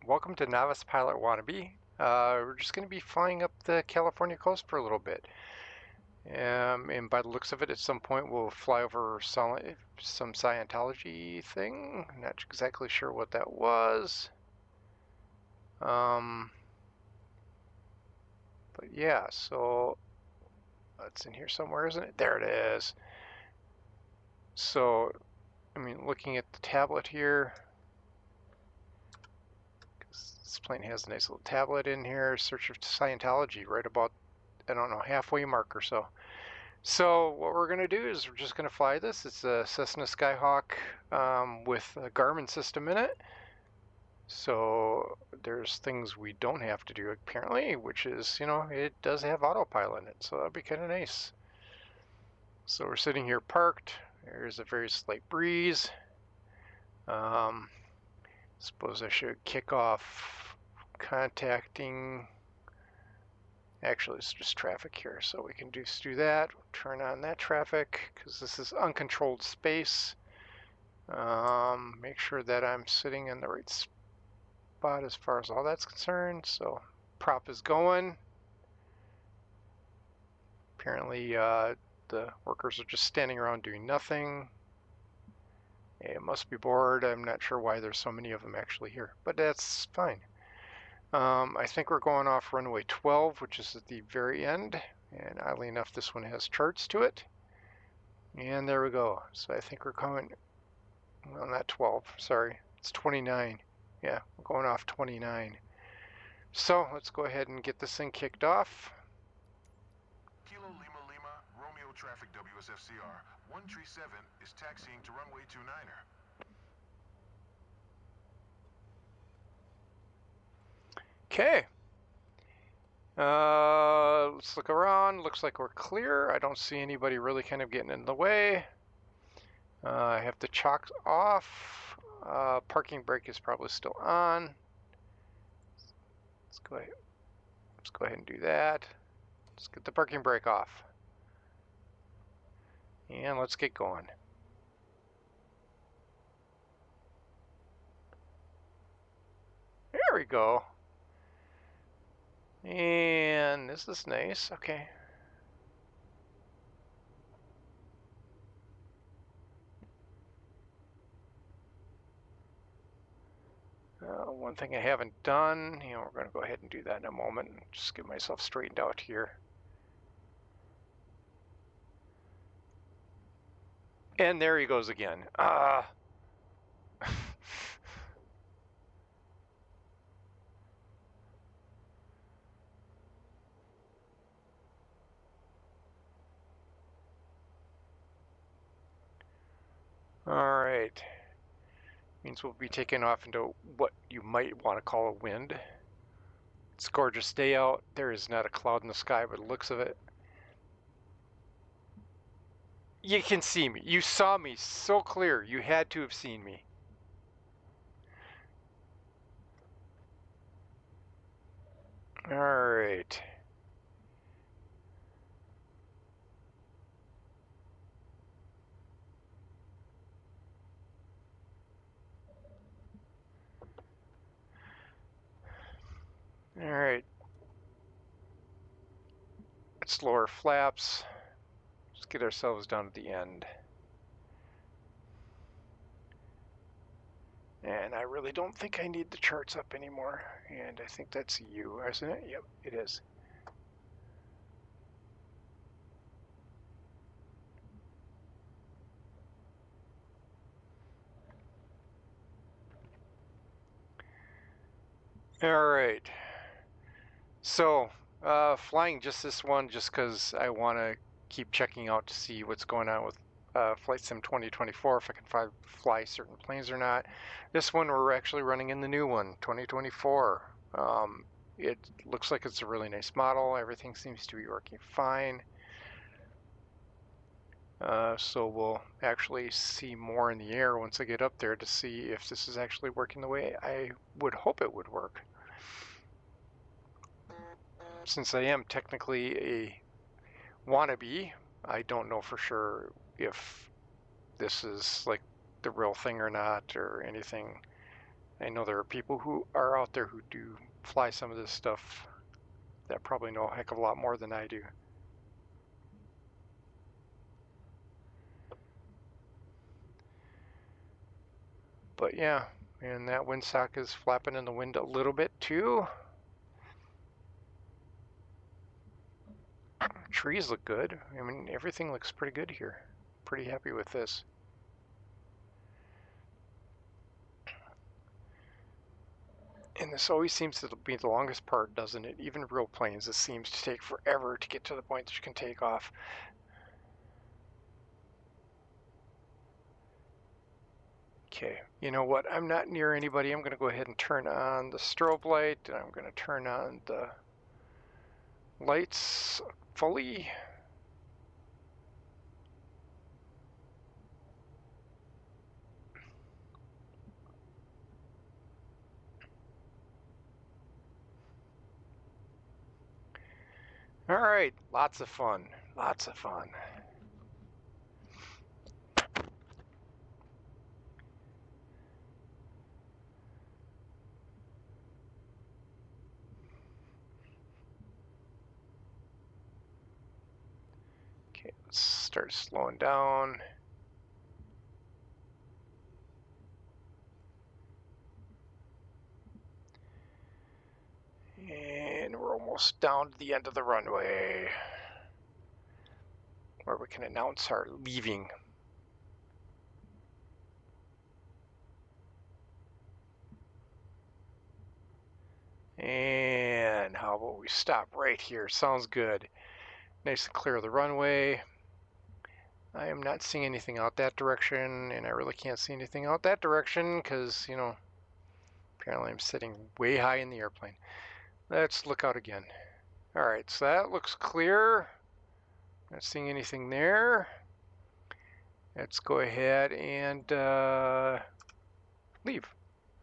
welcome to Novice Pilot Wannabe. We're just going to be flying up the California coast for a little bit. And by the looks of it, at some point we'll fly over some Scientology thing. Not exactly sure what that was. But yeah, so it's in here somewhere, isn't it? There it is. So, I mean, looking at the tablet here, this plane has a nice little tablet in here. Search of Scientology, right about, I don't know, halfway mark or so. So what we're going to do is we're just going to fly this. It's a Cessna Skyhawk with a Garmin system in it. So there's things we don't have to do apparently, which is, it does have autopilot in it. So that'd be kind of nice. So we're sitting here parked. There's a very slight breeze. Suppose I should kick off contacting. Actually, it's just traffic here, so we can just do that. Turn on that traffic because this is uncontrolled space. Make sure that I'm sitting in the right spot as far as all that's concerned. So prop is going. Apparently, the workers are just standing around doing nothing. It must be bored. I'm not sure why there's so many of them actually here, but that's fine. I think we're going off runway 12, which is at the very end. And oddly enough, this one has charts to it. And there we go. So I think we're coming, well, not 12, sorry. It's 29. Yeah, we're going off 29. So let's go ahead and get this thing kicked off. Kilo Lima Lima, Romeo traffic WSFCR. 137 is taxiing to runway 29er. Okay. Let's look around. Looks like we're clear. I don't see anybody really kind of getting in the way. I have the chalk off. Parking brake is probably still on. Let's go ahead and do that. Let's get the parking brake off. And let's get going. There we go. And this is nice. Okay. One thing I haven't done, we're going to go ahead and do that in a moment. Just get myself straightened out here. And there he goes again. All right. Means we'll be taking off into what you might want to call a wind. It's a gorgeous day out. There is not a cloud in the sky by the looks of it. You can see me. You saw me so clear. You had to have seen me. All right. All right. Let's lower flaps. Let's get ourselves down to the end. And I really don't think I need the charts up anymore. And I think that's you, isn't it? Yep, it is. All right. So, flying just this one just because I want to keep checking out to see what's going on with Flight Sim 2024, if I can fly certain planes or not. This one we're actually running in the new one, 2024. It looks like it's a really nice model. Everything seems to be working fine. So we'll actually see more in the air once I get up there to see if this is actually working the way I would hope it would work. Since I am technically a wannabe, I don't know for sure if this is like the real thing or not or anything. I know there are people who are out there who do fly some of this stuff that probably know a heck of a lot more than I do. But yeah, and that windsock is flapping in the wind a little bit too. Trees look good. I mean, everything looks pretty good here. Pretty happy with this. And this always seems to be the longest part, doesn't it? Even real planes, it seems to take forever to get to the point that you can take off. Okay, you know what? I'm not near anybody. I'm going to go ahead and turn on the strobe light, and I'm going to turn on the lights fully. All right, lots of fun. Lots of fun. Okay, let's start slowing down. And we're almost down to the end of the runway, where we can announce our leaving. And how about we stop right here? Sounds good. Nice and clear of the runway. I am not seeing anything out that direction, and I really can't see anything out that direction because, you know, apparently I'm sitting way high in the airplane. Let's look out again. All right, so that looks clear. Not seeing anything there. Let's go ahead and leave.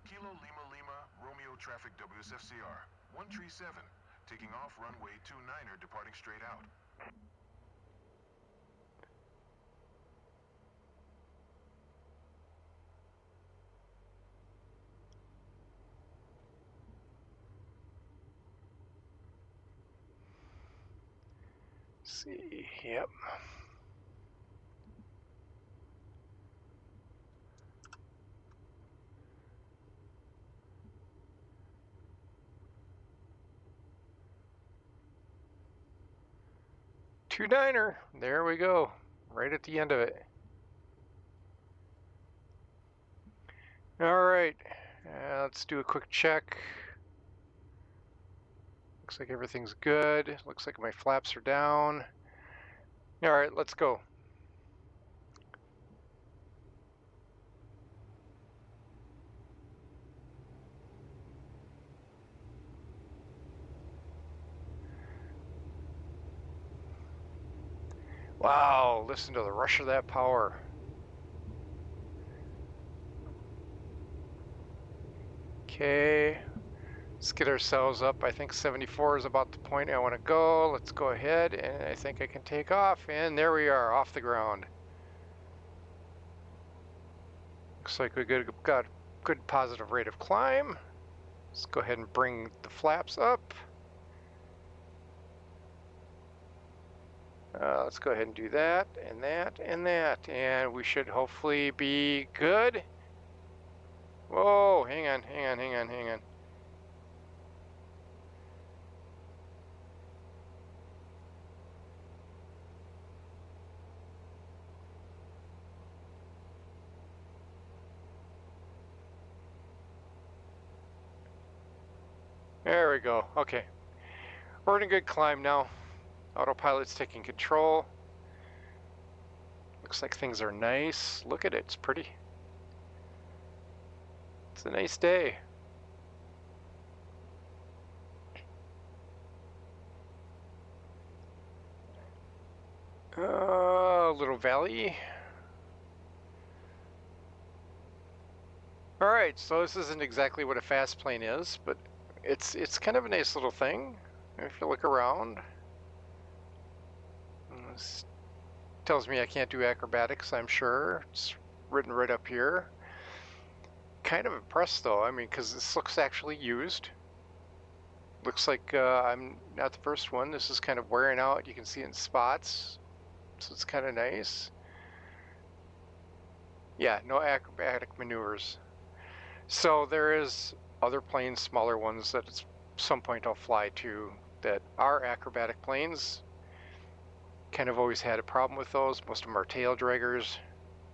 Kilo Lima Lima, Romeo traffic WSFCR, 137, taking off runway 29er, departing straight out. See, yep. Two diner. There we go. Right at the end of it. All right. Let's do a quick check. Looks like everything's good. Looks like my flaps are down. All right, let's go. Wow, listen to the rush of that power. Okay, let's get ourselves up. I think 74 is about the point I want to go. Let's go ahead, and I think I can take off. And there we are, off the ground. Looks like we got good positive rate of climb. Let's go ahead and bring the flaps up. Let's go ahead and do that, and that, and that, and we should hopefully be good. Whoa, hang on. There we go. Okay. We're in a good climb now. Autopilot's taking control. Looks like things are nice. Look at it. It's pretty. It's a nice day. Little valley. All right, so this isn't exactly what a fast plane is, but it's kind of a nice little thing. If you look around, this tells me I can't do acrobatics, I'm sure. It's written right up here. kind of impressed though. I mean, because this looks actually used. Looks like I'm not the first one. This is kind of wearing out. You can see it in spots, so it's kind of nice. Yeah, no acrobatic maneuvers. So there is other planes, smaller ones that at some point I'll fly to that are acrobatic planes. Kind of always had a problem with those. Most of them are tail draggers,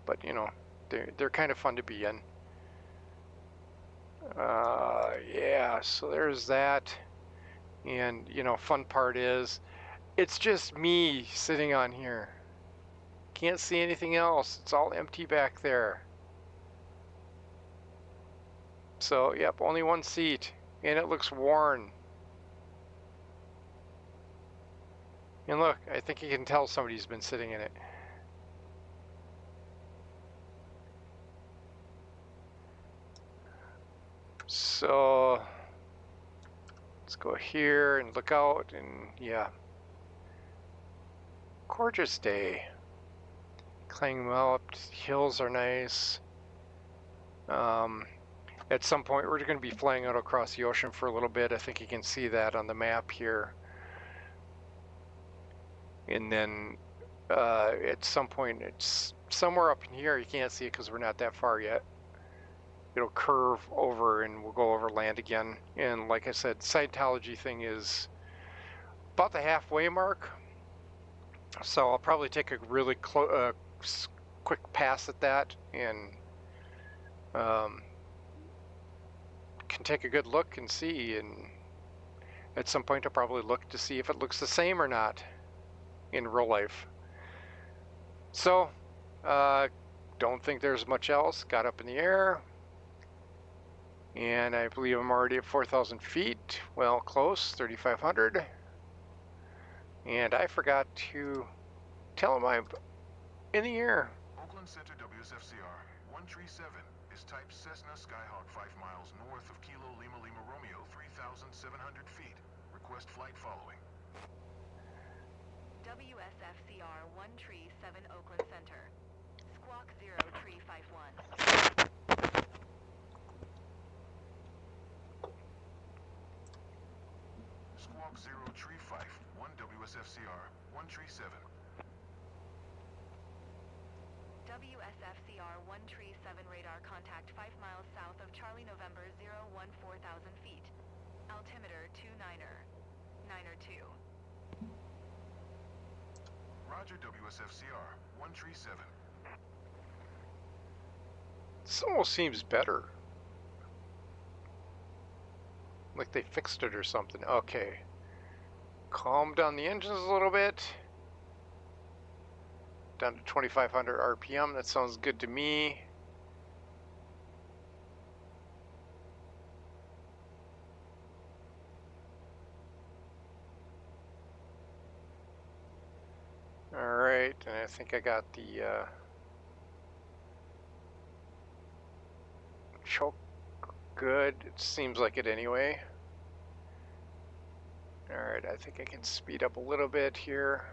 but you know, they're kind of fun to be in. Yeah, so there's that. And you know, fun part is it's just me sitting on here. Can't see anything else. It's all empty back there. So, yep, only one seat. And it looks worn. And look, I think you can tell somebody's been sitting in it. So, let's go here and look out. And yeah, gorgeous day. Climbing well up, hills are nice. At some point, we're going to be flying out across the ocean for a little bit. I think you can see that on the map here. And then at some point, it's somewhere up in here. You can't see it because we're not that far yet. It'll curve over and we'll go over land again. And like I said, Scientology thing is about the halfway mark. So I'll probably take a really quick pass at that and can take a good look and see. And at some point, I'll probably look to see if it looks the same or not in real life. So, don't think there's much else. Got up in the air. And I believe I'm already at 4,000 feet. Well, close, 3,500. And I forgot to tell him I'm in the air. Oakland Center WSFCR 137 is type Cessna Skyhawk 5 miles north of Kilo Lima Lima Romeo 3,700 feet. Request flight following. WSFCR 137 Oakland Center. Squawk 0 Tree 51. Squawk 0 Tree 5 1 WSFCR 137. WSFCR 137 radar contact 5 miles south of Charlie November 014,000 feet. Altimeter 29er. 9er 2. Roger WSFCR 137. This almost seems better. Like they fixed it or something. Okay. Calm down the engines a little bit. Down to 2,500 RPM. That sounds good to me. Alright, and I think I got the choke good. It seems like it anyway. Alright, I think I can speed up a little bit here.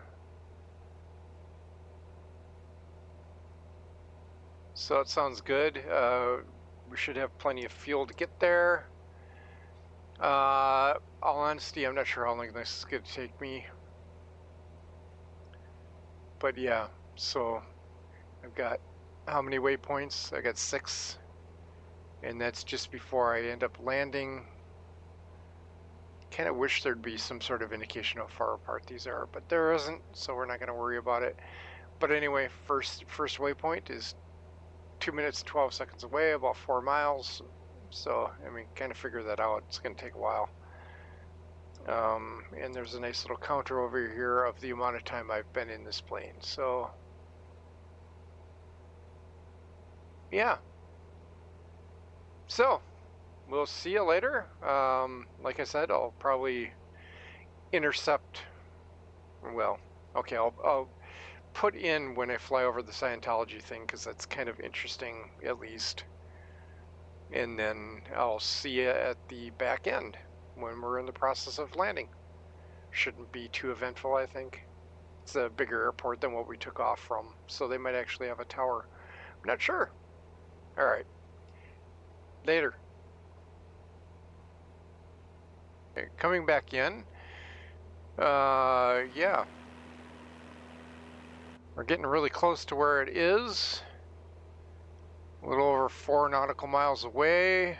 So it sounds good. We should have plenty of fuel to get there. All honesty, I'm not sure how long this is going to take me. But yeah, so I've got how many waypoints? I got 6. And that's just before I end up landing. Kind of wish there'd be some sort of indication how far apart these are, but there isn't, so we're not going to worry about it. But anyway, first waypoint is 2 minutes and 12 seconds away, about 4 miles. So, I mean, kind of figure that out. It's going to take a while. And there's a nice little counter over here of the amount of time I've been in this plane. So, yeah. So, we'll see you later. Like I said, I'll probably intercept. Well, okay, I'll put in when I fly over the Scientology thing because that's kind of interesting, at least. And then I'll see you at the back end when we're in the process of landing. Shouldn't be too eventful, I think. It's a bigger airport than what we took off from, so they might actually have a tower. I'm not sure. All right. Later. Okay, coming back in. Yeah. We're getting really close to where it is. A little over 4 nautical miles away.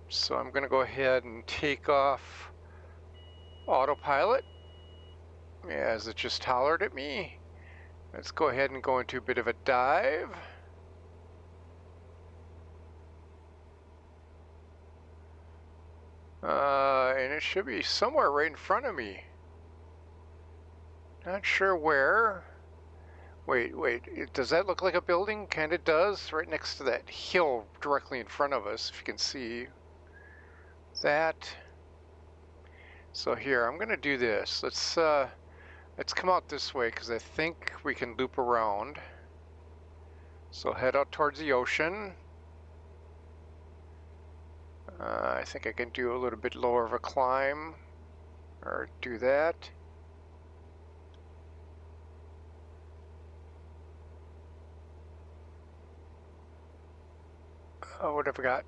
So I'm going to go ahead and take off autopilot as it just hollered at me. Let's go ahead and go into a bit of a dive. And it should be somewhere right in front of me. Not sure where. Wait, does that look like a building? Kinda does, right next to that hill directly in front of us, if you can see that. So here, I'm gonna do this. Let's come out this way, because I think we can loop around. So head out towards the ocean. I think I can do a little bit lower of a climb, or do that. Oh, what have I got?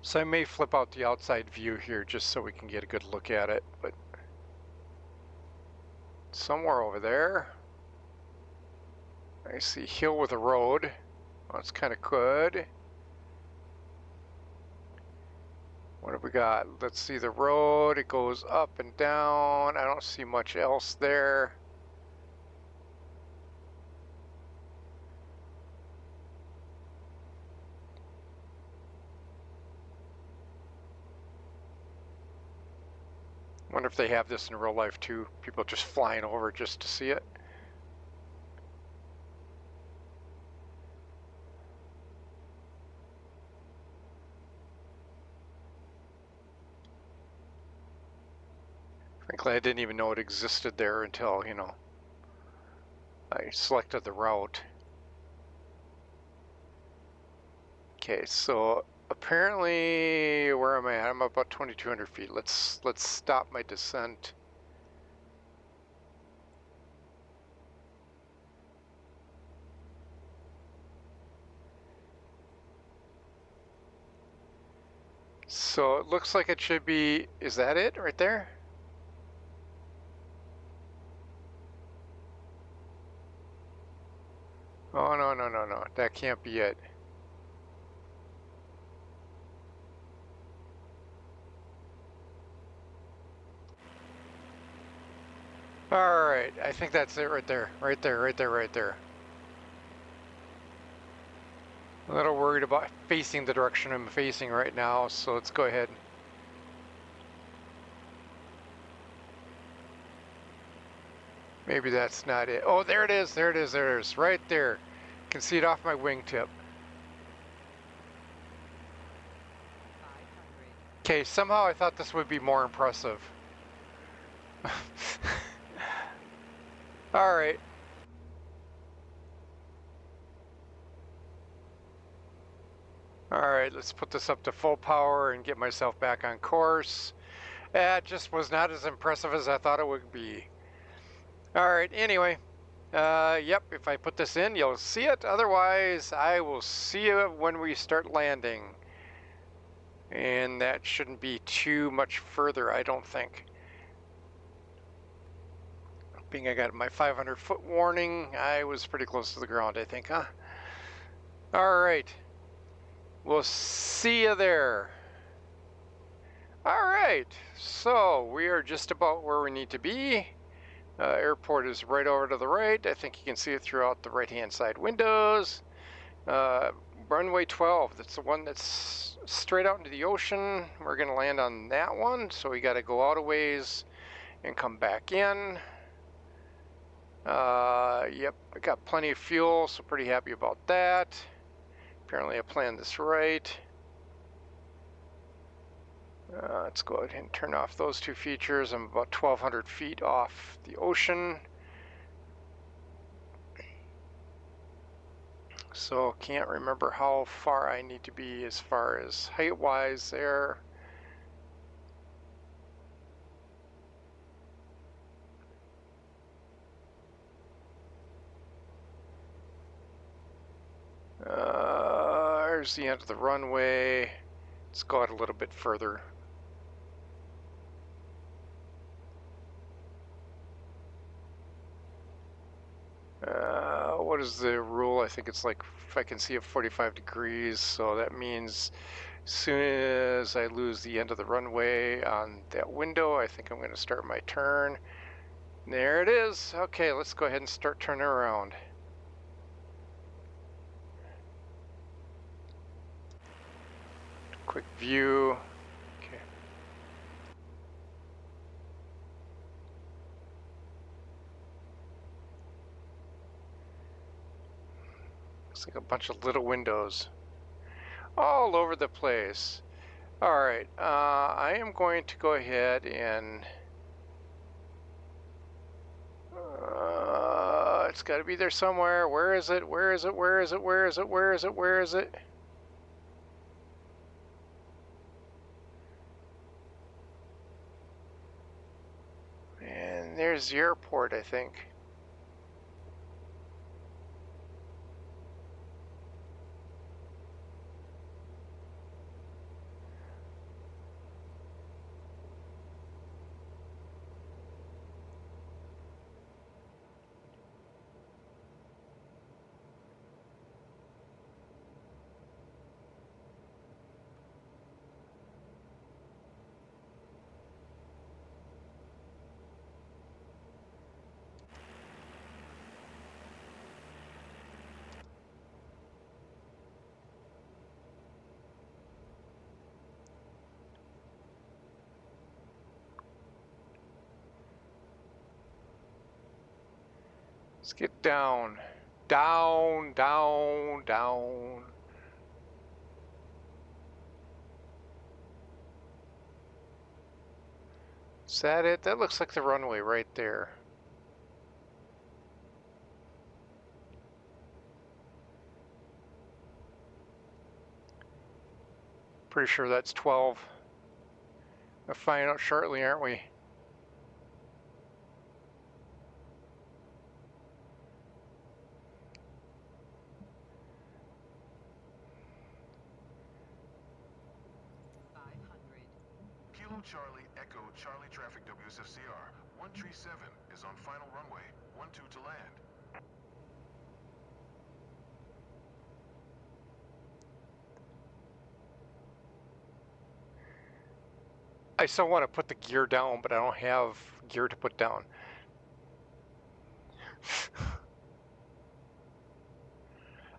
So I may flip out the outside view here just so we can get a good look at it, but somewhere over there, I see hill with a road. Well, that's kind of good. What have we got? Let's see the road. It goes up and down. I don't see much else there. Wonder if they have this in real life too. People just flying over just to see it. Frankly, I didn't even know it existed there until, you know, I selected the route. Okay, so apparently, where am I at? I'm about 2,200 feet. Let's stop my descent. So it looks like it should be, is that it right there? Oh, no, that can't be it. All right, I think that's it right there. Right there. A little worried about facing the direction I'm facing right now, so let's go ahead. Maybe that's not it. Oh, there it is, right there. Can see it off my wingtip. Okay, somehow I thought this would be more impressive. All right. All right, let's put this up to full power and get myself back on course. That just was not as impressive as I thought it would be. All right, anyway. Yep, if I put this in, you'll see it. Otherwise, I will see you when we start landing. And that shouldn't be too much further, I don't think. Being I got my 500-foot warning, I was pretty close to the ground, I think, huh? All right. We'll see you there. All right, so we are just about where we need to be. Airport is right over to the right. I think you can see it throughout the right-hand side windows. Runway 12, that's the one that's straight out into the ocean. We're gonna land on that one, so we gotta go out a ways and come back in. Yep, I got plenty of fuel, so pretty happy about that. Apparently I planned this right. Let's go ahead and turn off those two features. I'm about 1,200 feet off the ocean. So can't remember how far I need to be as far as height-wise there. Here's the end of the runway. Let's go out a little bit further. What is the rule? I think it's like, if I can see it 45 degrees, so that means as soon as I lose the end of the runway on that window, I think I'm going to start my turn. There it is. Okay, let's go ahead and start turning around. Quick view. Okay. Looks like a bunch of little windows all over the place. All right, I am going to go ahead and it's got to be there somewhere. Where is it? Where is it? Where is it? Where is it? Where is it? Where is it? And there's the airport, I think. Let's get down. Down, down, down. Is that it? That looks like the runway right there. Pretty sure that's 12. We'll find out shortly, aren't we? Kilo Charlie Echo Charlie Traffic WSFCR. 137 is on final runway. 12 to land. I still want to put the gear down, but I don't have gear to put down.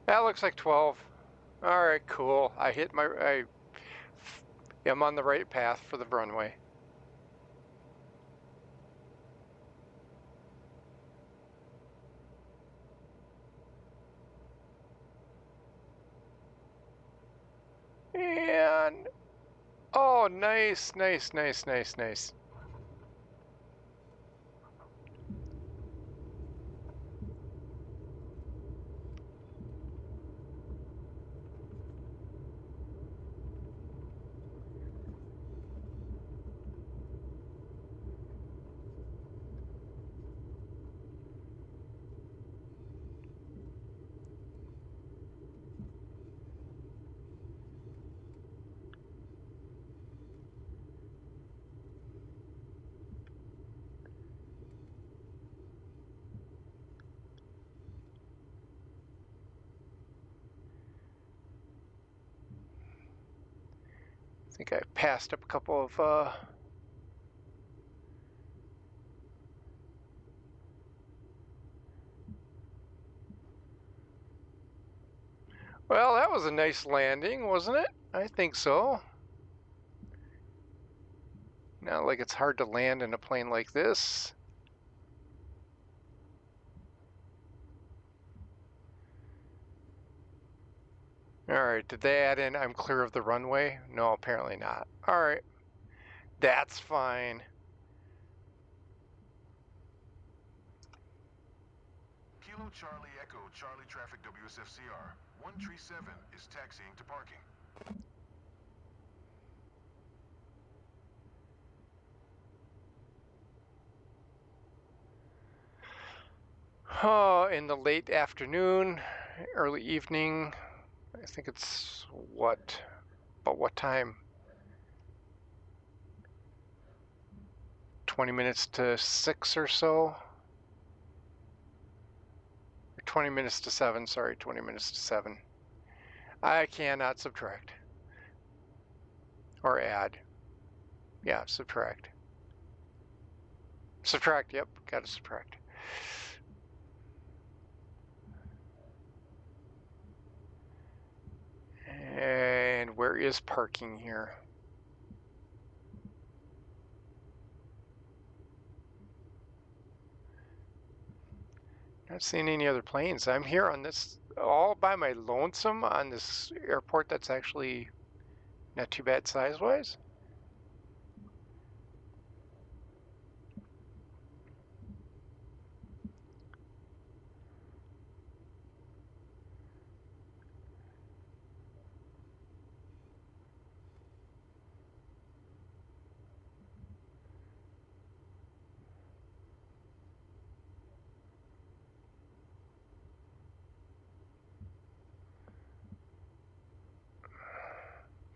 That looks like 12. All right, cool. I am on the right path for the runway. And oh, nice, nice, nice, nice, nice. I think I passed up a couple of well, that was a nice landing, wasn't it? I think so. Not like it's hard to land in a plane like this. All right, did they add in I'm clear of the runway? No, apparently not. All right, that's fine. Kilo Charlie Echo Charlie Traffic WSFCR. 137 is taxiing to parking. Oh, in the late afternoon, early evening, I think it's what? About what time? 20 minutes to 6 or so? Or 20 minutes to 7, sorry, 20 minutes to 7. I cannot subtract. Or add. Yeah, subtract. Subtract, yep, gotta subtract. And where is parking here? Not seeing any other planes. I'm here on this all by my lonesome on this airport that's actually not too bad size-wise.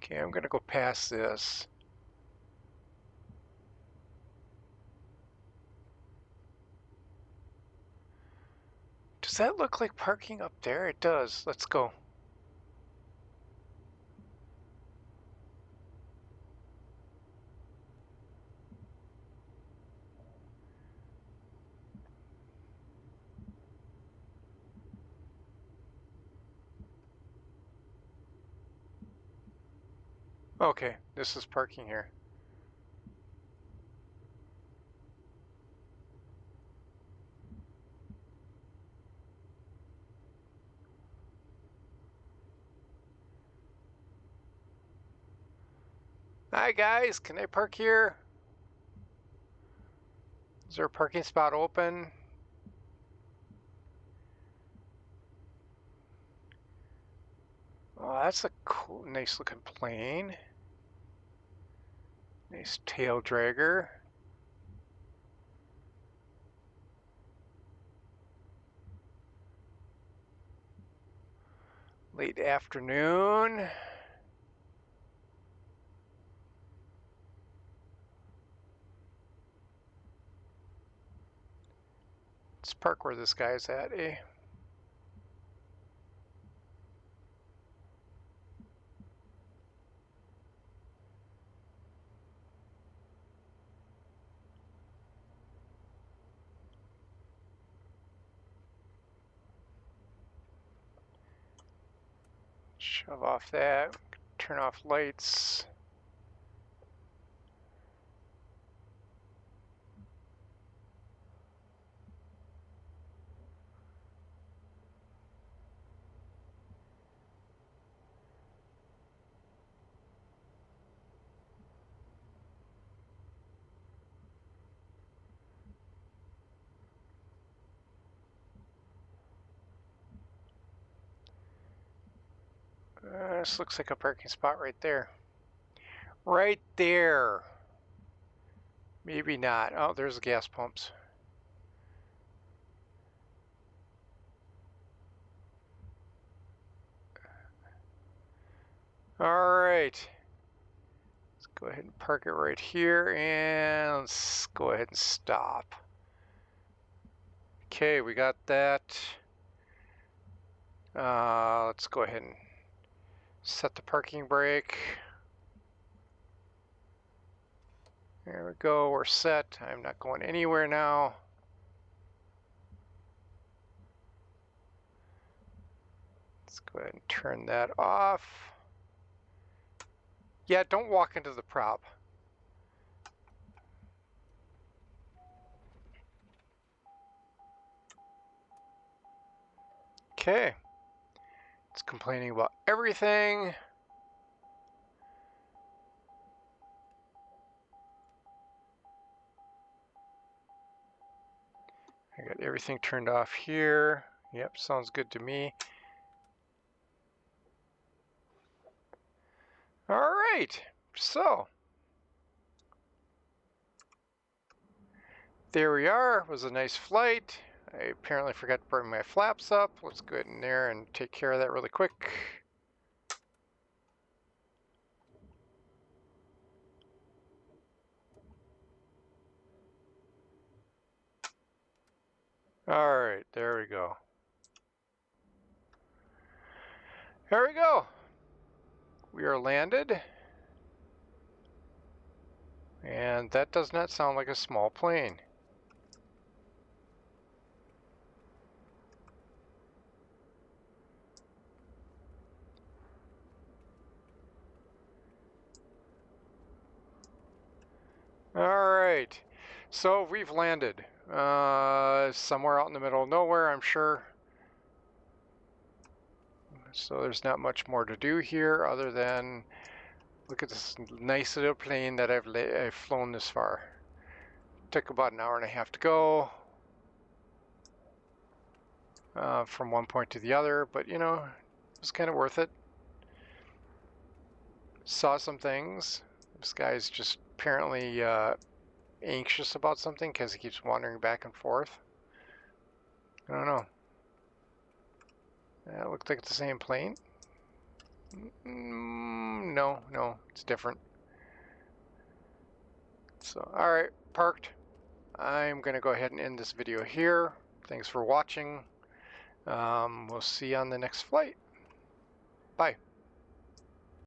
Okay, I'm gonna go past this. Does that look like parking up there? It does. Let's go. Okay, this is parking here. Hi guys, can I park here? Is there a parking spot open? Oh, that's a cool, nice looking plane. Nice tail dragger. Late afternoon. Let's park where this guy's at, eh? Shove off that. Turn off lights. This looks like a parking spot right there. Right there. Maybe not. Oh, there's the gas pumps. All right. Let's go ahead and park it right here and let's go ahead and stop. Okay, we got that. Let's go ahead and set the parking brake. There we go, we're set. I'm not going anywhere now. Let's go ahead and turn that off. Yeah, don't walk into the prop. Okay. It's complaining about everything. I got everything turned off here. Yep, sounds good to me. All right, so there we are. It was a nice flight. I apparently forgot to bring my flaps up. Let's go ahead in there and take care of that really quick. All right, there we go. There we go. We are landed. And that does not sound like a small plane. All right, so we've landed somewhere out in the middle of nowhere, I'm sure. So there's not much more to do here other than look at this nice little plane that I've flown this far. Took about an hour and a half to go from one point to the other, but you know, it was kind of worth it. Saw some things. This guy's just apparently anxious about something because he keeps wandering back and forth. I don't know. It looked like it's the same plane. No, it's different. So, all right, parked. I'm going to go ahead and end this video here. Thanks for watching. We'll see you on the next flight. Bye.